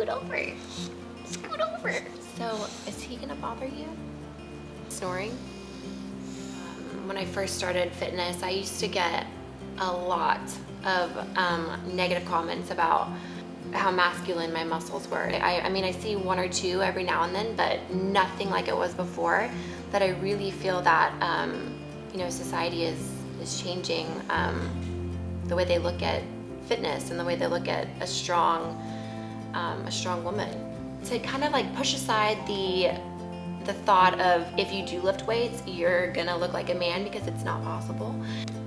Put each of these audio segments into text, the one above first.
scoot over. Scoot over. So, is he gonna bother you? Snoring? When I first started fitness, I used to get a lot of negative comments about how masculine my muscles were. I mean, I see one or two every now and then, but nothing like it was before. That I really feel that, you know, society is changing the way they look at fitness and the way they look at a strong woman. To kind of like push aside the thought of if you do lift weights, you're gonna look like a man, because it's not possible.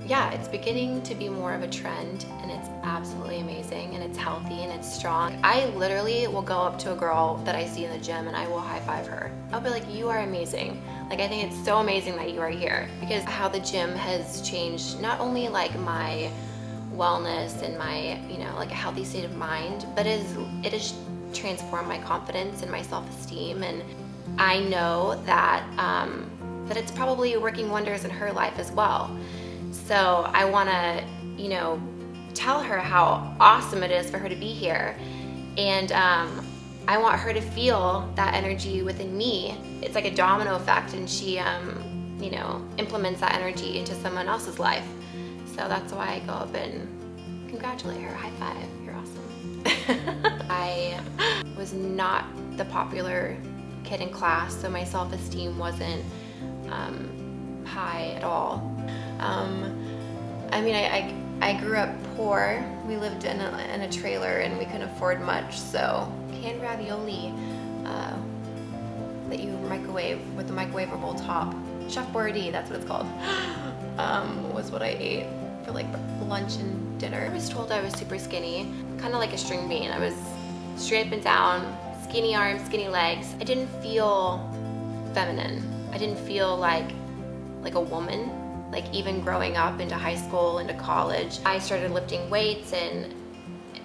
Yeah, it's beginning to be more of a trend, and it's absolutely amazing, and it's healthy, and it's strong. I literally will go up to a girl that I see in the gym and I will high five her. I'll be like, you are amazing. Like, I think it's so amazing that you are here, because how the gym has changed not only like my wellness and my, you know, like a healthy state of mind, but it has transformed my confidence and my self-esteem. And I know that that it's probably working wonders in her life as well. So I want to, you know, tell her how awesome it is for her to be here, and I want her to feel that energy within me. It's like a domino effect, and she, you know, implements that energy into someone else's life. So that's why I go up and congratulate her. High five. You're awesome. I was not the popular kid in class, so my self-esteem wasn't high at all. I mean, I grew up poor. We lived in a trailer and we couldn't afford much, so canned ravioli that you microwave with the microwavable top, Chef Boyardee, that's what it's called, was what I ate for like lunch and dinner. I was told I was super skinny, kind of like a string bean. I was straight up and down, skinny arms, skinny legs. I didn't feel feminine. I didn't feel like a woman. Like, even growing up into high school, into college, I started lifting weights and,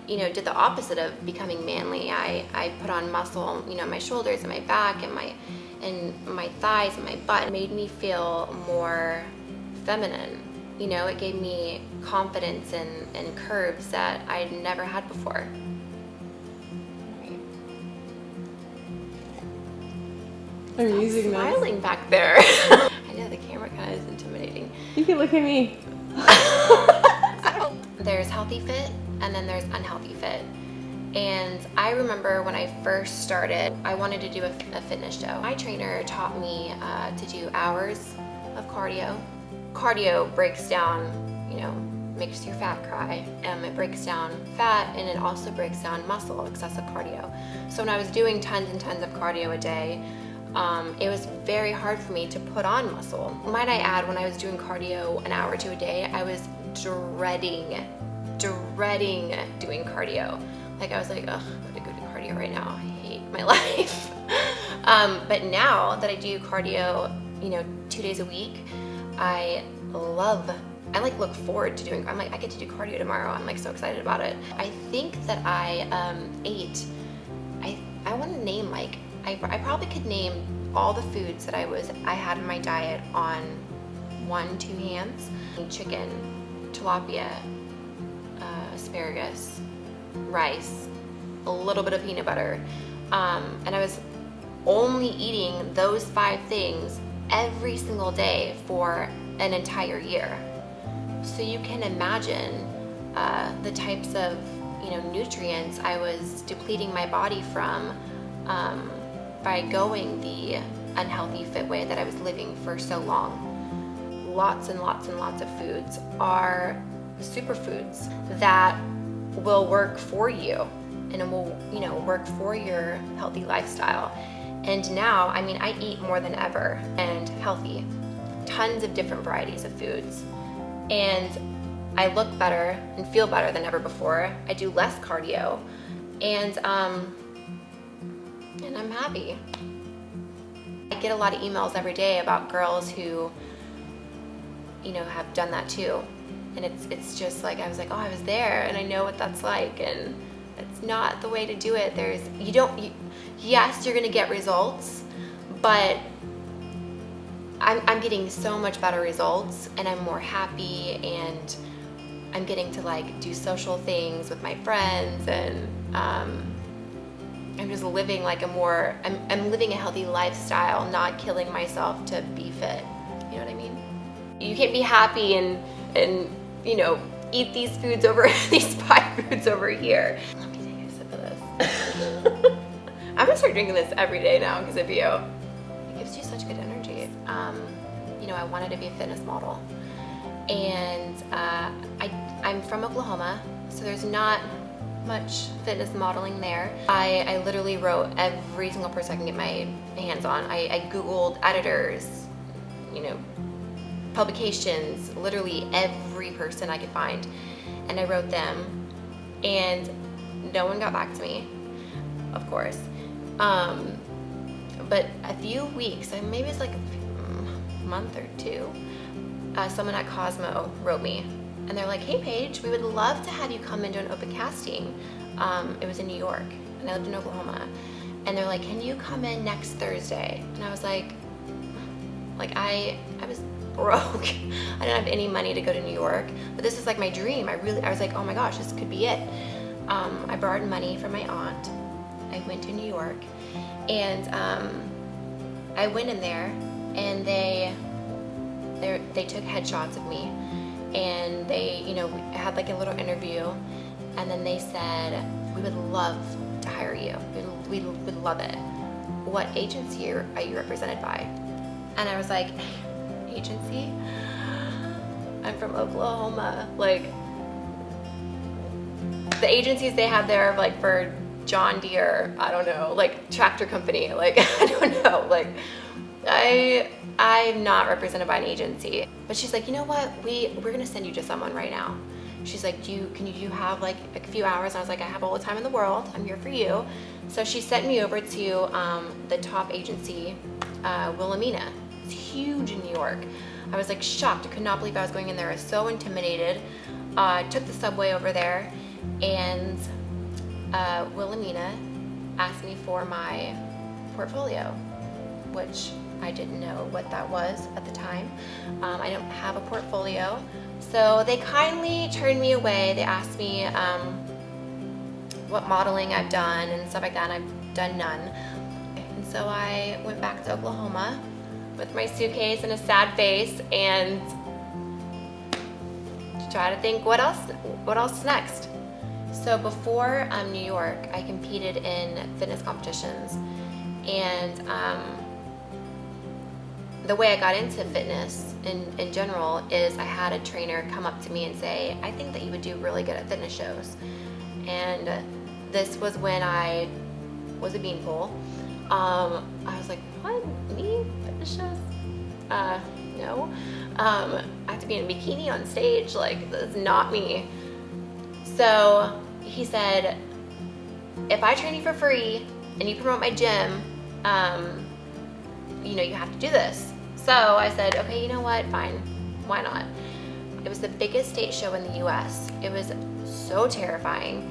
you know, did the opposite of becoming manly. I put on muscle, you know, my shoulders and my back and my thighs and my butt. It made me feel more feminine. You know, it gave me confidence and curves that I'd never had before. I'm using this. Smiling back there. I know the camera kind of is intimidating. You can look at me. There's healthy fit and then there's unhealthy fit. And I remember when I first started, I wanted to do a fitness show. My trainer taught me to do hours of cardio. Cardio breaks down, you know, makes your fat cry. It breaks down fat, and it also breaks down muscle, excessive cardio. So when I was doing tons and tons of cardio a day, it was very hard for me to put on muscle. Might I add, when I was doing cardio an hour or two a day, I was dreading doing cardio. Like, I was like, ugh, I'm gonna go do cardio right now. I hate my life. But now that I do cardio, you know, 2 days a week, I like look forward to doing. I'm like, I get to do cardio tomorrow. I'm like so excited about it. I think that I ate. I want to name like. I probably could name all the foods that I had in my diet on 1-2 hands. Chicken, tilapia, asparagus, rice, a little bit of peanut butter. And I was only eating those 5 things every single day for an entire year. So you can imagine the types of, you know, nutrients I was depleting my body from by going the unhealthy fit way that I was living for so long. Lots and lots and lots of foods are superfoods that will work for you and will, you know, work for your healthy lifestyle. And now, I mean, I eat more than ever and healthy, tons of different varieties of foods. And I look better and feel better than ever before. I do less cardio, and I'm happy. I get a lot of emails every day about girls who, you know, have done that too. And it's just like, I was like, oh, I was there and I know what that's like, and it's not the way to do it. Yes, you're gonna get results, but I'm getting so much better results, and I'm more happy, and I'm getting to like do social things with my friends, and I'm just living like I'm living a healthy lifestyle, not killing myself to be fit. You know what I mean? You can't be happy and you know, eat these foods over, these 5 foods over here. Let me take a sip of this. I'm gonna start drinking this every day now because of you. It gives you such good energy. You know, I wanted to be a fitness model. And I'm from Oklahoma, so there's not much fitness modeling there. I literally wrote every single person I can get my hands on. I Googled editors, you know, publications, literally every person I could find, and I wrote them, and no one got back to me, of course. But a few weeks, maybe it's like a month or 2, someone at Cosmo wrote me, and they're like, "Hey Paige, we would love to have you come and do an open casting." It was in New York, and I lived in Oklahoma, and they're like, "Can you come in next Thursday?" And I was like I was broke. I didn't have any money to go to New York, but this is like my dream. I was like, oh my gosh, this could be it. I borrowed money from my aunt. I went to New York, and I went in there, and they took headshots of me, and they, you know, had like a little interview, and then they said, "We would love to hire you. We would love it. What agency are you represented by?" And I was like, "Agency? I'm from Oklahoma." Like, the agencies they have there, like for John Deere, I don't know, like tractor company, like I don't know, like I'm not represented by an agency. But she's like, "You know what? We're gonna send you to someone right now." She's like, can you have like a few hours? And I was like, "I have all the time in the world. I'm here for you." So she sent me over to the top agency, Wilhelmina. It's huge in New York. I was like shocked. I could not believe I was going in there. I was so intimidated. Took the subway over there, and Wilhelmina asked me for my portfolio, which I didn't know what that was at the time. I don't have a portfolio. So they kindly turned me away. They asked me what modeling I've done and stuff like that, and I've done none. And so I went back to Oklahoma with my suitcase and a sad face, and try to think what else next. So before New York, I competed in fitness competitions, and the way I got into fitness in general is I had a trainer come up to me and say, "I think that you would do really good at fitness shows." And this was when I was a beanpole. I was like, "What? Me? Fitness shows? No. I have to be in a bikini on stage. Like, that's not me." So he said, "If I train you for free and you promote my gym, you know, you have to do this." So I said, "Okay, you know what? Fine. Why not?" It was the biggest state show in the US. It was so terrifying.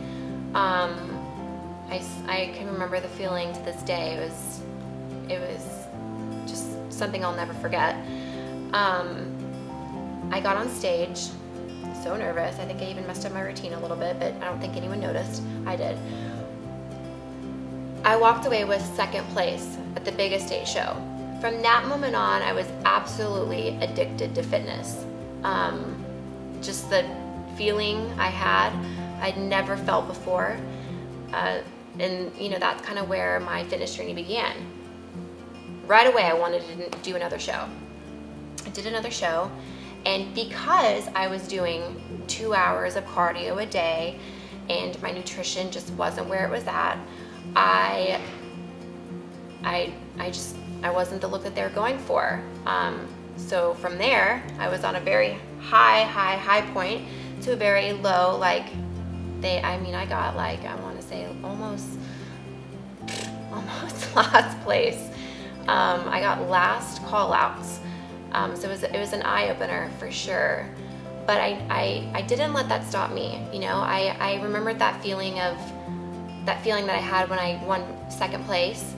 I can remember the feeling to this day. It was just something I'll never forget. I got on stage, so nervous. I think I even messed up my routine a little bit, but I don't think anyone noticed. I did. I walked away with second place at the biggest state show. From that moment on, I was absolutely addicted to fitness. Just the feeling I had, I'd never felt before. And you know, that's kind of where my fitness journey began. Right away, I wanted to do another show. I did another show, and because I was doing 2 hours of cardio a day and my nutrition just wasn't where it was at, I wasn't the look that they were going for. So from there, I was on a very high point to a very low, like I got like, I want to say almost last place. I got last call outs. So it was an eye opener for sure. But I didn't let that stop me. You know, I remembered that feeling that I had when I won second place.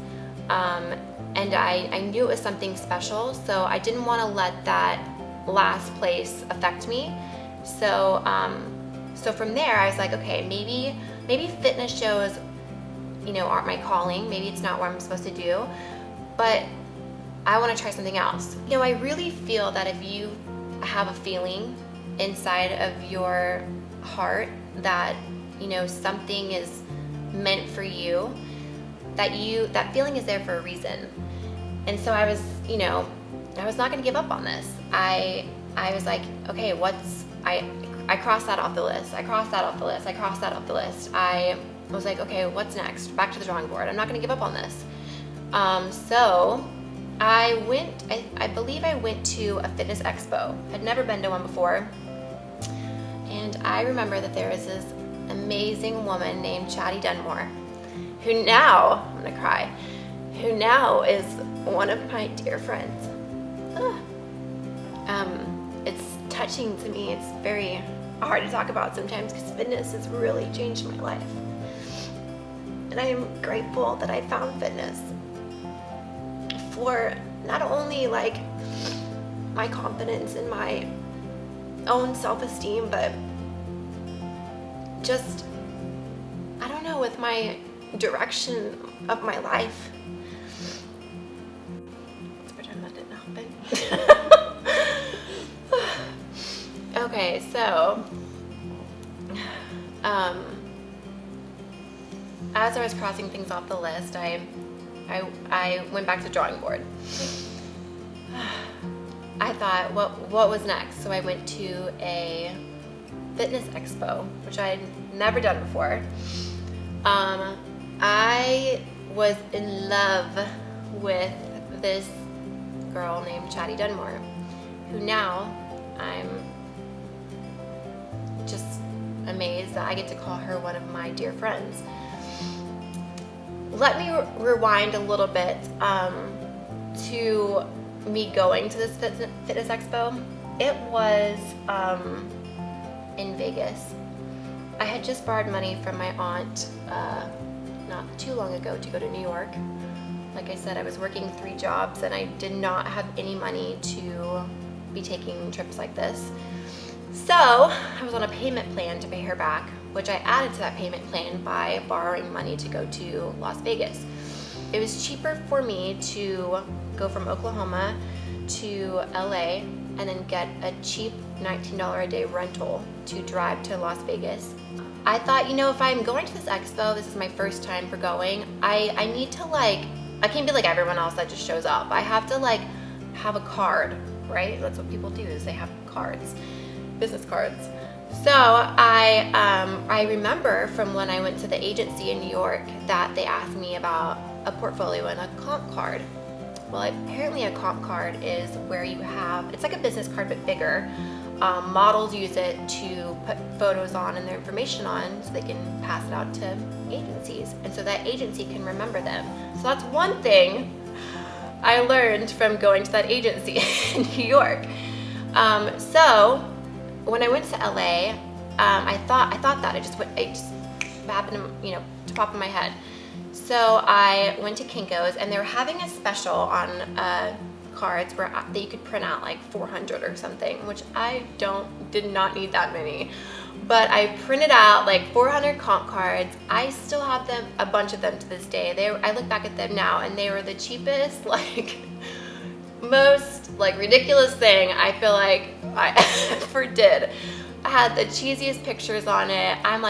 And I knew it was something special, so I didn't want to let that last place affect me. So from there, I was like, okay, maybe fitness shows aren't my calling. Maybe it's not what I'm supposed to do, but I want to try something else. I really feel that if you have a feeling inside of your heart that, something is meant for you, that feeling is there for a reason. And so I was not going to give up on this. I was like, okay, I crossed that off the list. I crossed that off the list. I crossed that off the list. I was like, okay, what's next? Back to the drawing board. I'm not going to give up on this. So I believe I went to a fitness expo. I'd never been to one before. And I remember that there was this amazing woman named Chatty Dunmore, who now, I'm going to cry, who now is one of my dear friends. It's touching to me. It's very hard to talk about sometimes because fitness has really changed my life. And I am grateful that I found fitness for not only like my confidence and my own self-esteem, but just, I don't know, with my direction of my life. Let's pretend that didn't happen. Okay, so as I was crossing things off the list, I went back to the drawing board. I thought, what was next? So I went to a fitness expo, which I had never done before. I was in love with this girl named Chatty Dunmore, who now I'm just amazed that I get to call her one of my dear friends. Let me rewind a little bit to me going to this fitness expo. It was in Vegas. I had just borrowed money from my aunt not too long ago to go to New York. Like I said, I was working 3 jobs and I did not have any money to be taking trips like this. So I was on a payment plan to pay her back, which I added to that payment plan by borrowing money to go to Las Vegas. It was cheaper for me to go from Oklahoma to LA and then get a cheap $19 a day rental to drive to Las Vegas. I thought, if I'm going to this expo, this is my first time for going, I need to I can't be like everyone else that just shows up. I have to have a card, right? That's what people do, is they have cards, business cards. So I remember from when I went to the agency in New York that they asked me about a portfolio and a comp card. Well, apparently a comp card is where you have, it's like a business card but bigger. Models use it to put photos on and their information on so they can pass it out to agencies, and so that agency can remember them. So that's one thing I learned from going to that agency in New York. So when I went to LA, I thought that it just happened to pop in my head. So I went to Kinko's and they were having a special on cards that you could print out 400 or something, which I did not need that many. But I printed out 400 comp cards. I still have them, a bunch of them to this day. I look back at them now and they were the cheapest, most ridiculous thing I feel like I ever did. I had the cheesiest pictures on it. I'm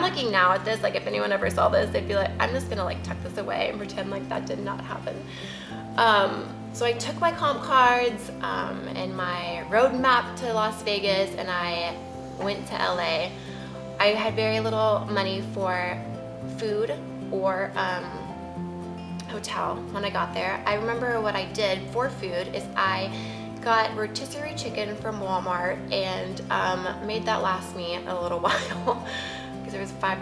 looking now at this, if anyone ever saw this, they'd be like, I'm just gonna tuck this away and pretend that did not happen. So I took my comp cards and my roadmap to Las Vegas and I went to LA. I had very little money for food or hotel when I got there. I remember what I did for food is I got rotisserie chicken from Walmart and made that last me a little while because it was $5.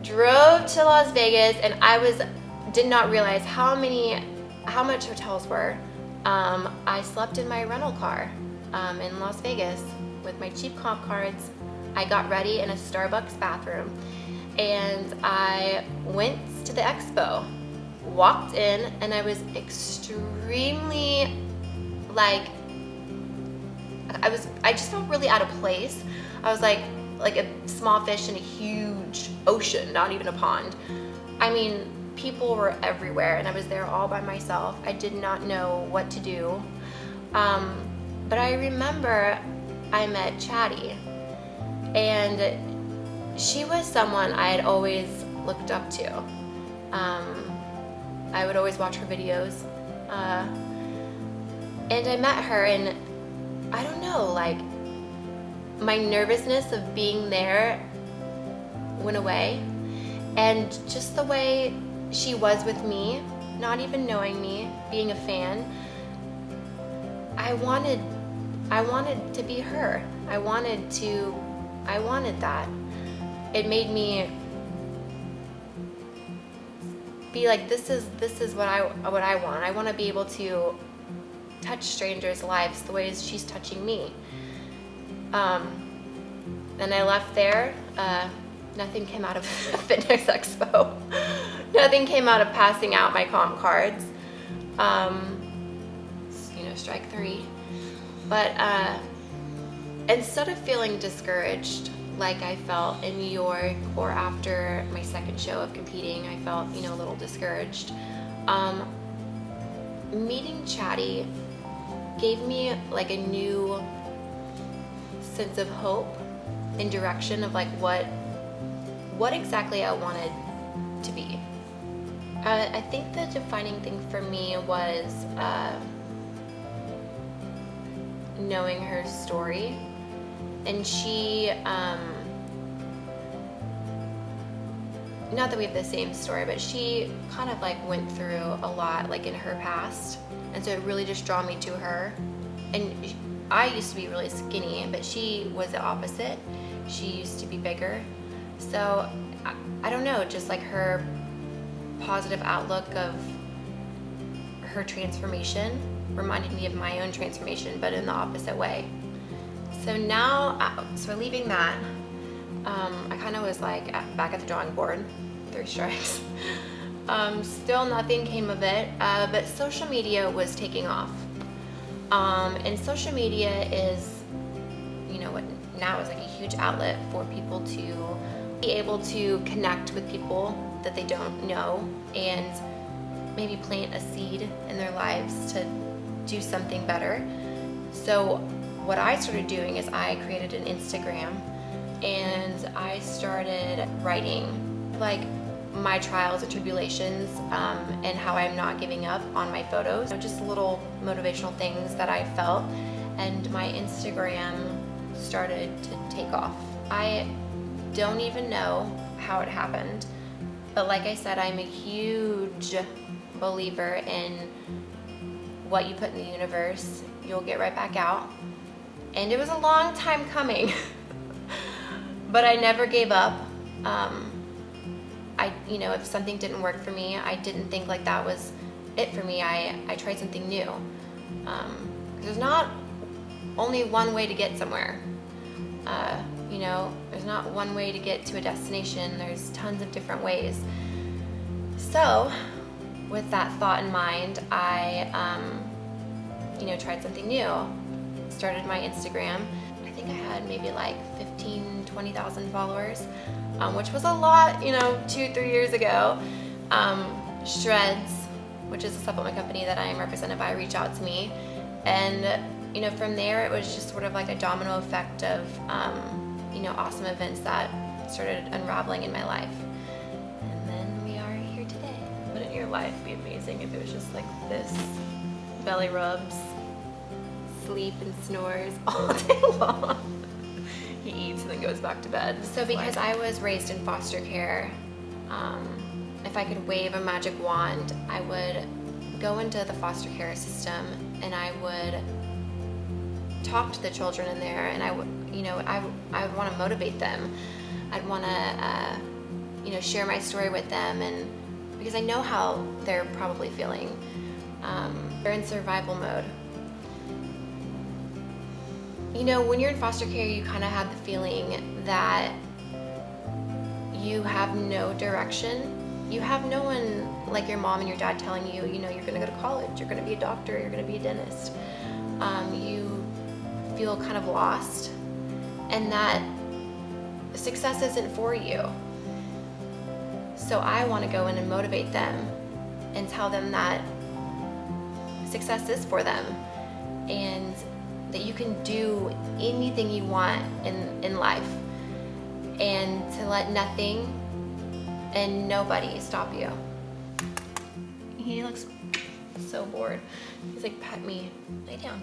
Drove to Las Vegas and did not realize how much hotels were. I slept in my rental car in Las Vegas with my cheap comp cards. I got ready in a Starbucks bathroom and I went to the expo, walked in, and I was extremely I just felt really out of place. I was like a small fish in a huge ocean, not even a pond. I mean, people were everywhere, and I was there all by myself. I did not know what to do. But I remember I met Chatty, and she was someone I had always looked up to. I would always watch her videos. And I met her, and I don't know, like, my nervousness of being there went away. And just the way she was with me, not even knowing me, being a fan, I wanted to be her. I wanted that. It made me be like, this is what I want. I want to be able to touch strangers' lives the ways she's touching me. And I left there. Nothing came out of Fitness Expo. Nothing came out of passing out my comp cards. Strike 3. But instead of feeling discouraged like I felt in New York or after my second show of competing, I felt, a little discouraged. Meeting Chatty gave me like a new sense of hope and direction of like what exactly I wanted to be. I think the defining thing for me was knowing her story. And she, not that we have the same story, but she kind of like went through a lot like in her past. And so it really just drew me to her. And I used to be really skinny, but she was the opposite. She used to be bigger. So I don't know, just like her positive outlook of her transformation reminded me of my own transformation, but in the opposite way. So now, leaving that, I kind of was like back at the drawing board, 3 strikes. Still nothing came of it, but social media was taking off. And social media is, what now is like a huge outlet for people to be able to connect with people that they don't know and maybe plant a seed in their lives to do something better. So what I started doing is I created an Instagram and I started writing like my trials and tribulations and how I'm not giving up on my photos. Just little motivational things that I felt, and my Instagram started to take off. I don't even know how it happened, but like I said, I'm a huge believer in what you put in the universe, you'll get right back out. And it was a long time coming, but I never gave up. If something didn't work for me, I didn't think like that was it for me. I tried something new. There's not only one way to get somewhere. There's not one way to get to a destination. There's tons of different ways. So with that thought in mind, I, tried something new. Started my Instagram. I think I had maybe like 20,000 followers, which was a lot, 2-3 years ago. Shreds, which is a supplement company that I am represented by, reached out to me. And, from there, it was just sort of like a domino effect of, awesome events that started unraveling in my life. And then we are here today. Wouldn't your life be amazing if it was just like this? Belly rubs, sleep and snores all day long. He eats and then goes back to bed. So because I was raised in foster care, if I could wave a magic wand, I would go into the foster care system and I would talk to the children in there, and I would want to motivate them. I'd want to, share my story with them, and because I know how they're probably feeling. They're in survival mode. When you're in foster care, you kind of have the feeling that you have no direction. You have no one like your mom and your dad telling you, you're going to go to college, you're going to be a doctor, you're going to be a dentist. You feel kind of lost, and that success isn't for you. So I want to go in and motivate them and tell them that success is for them and that you can do anything you want in life, and to let nothing and nobody stop you. He looks so bored. He's like, pet me, lay down.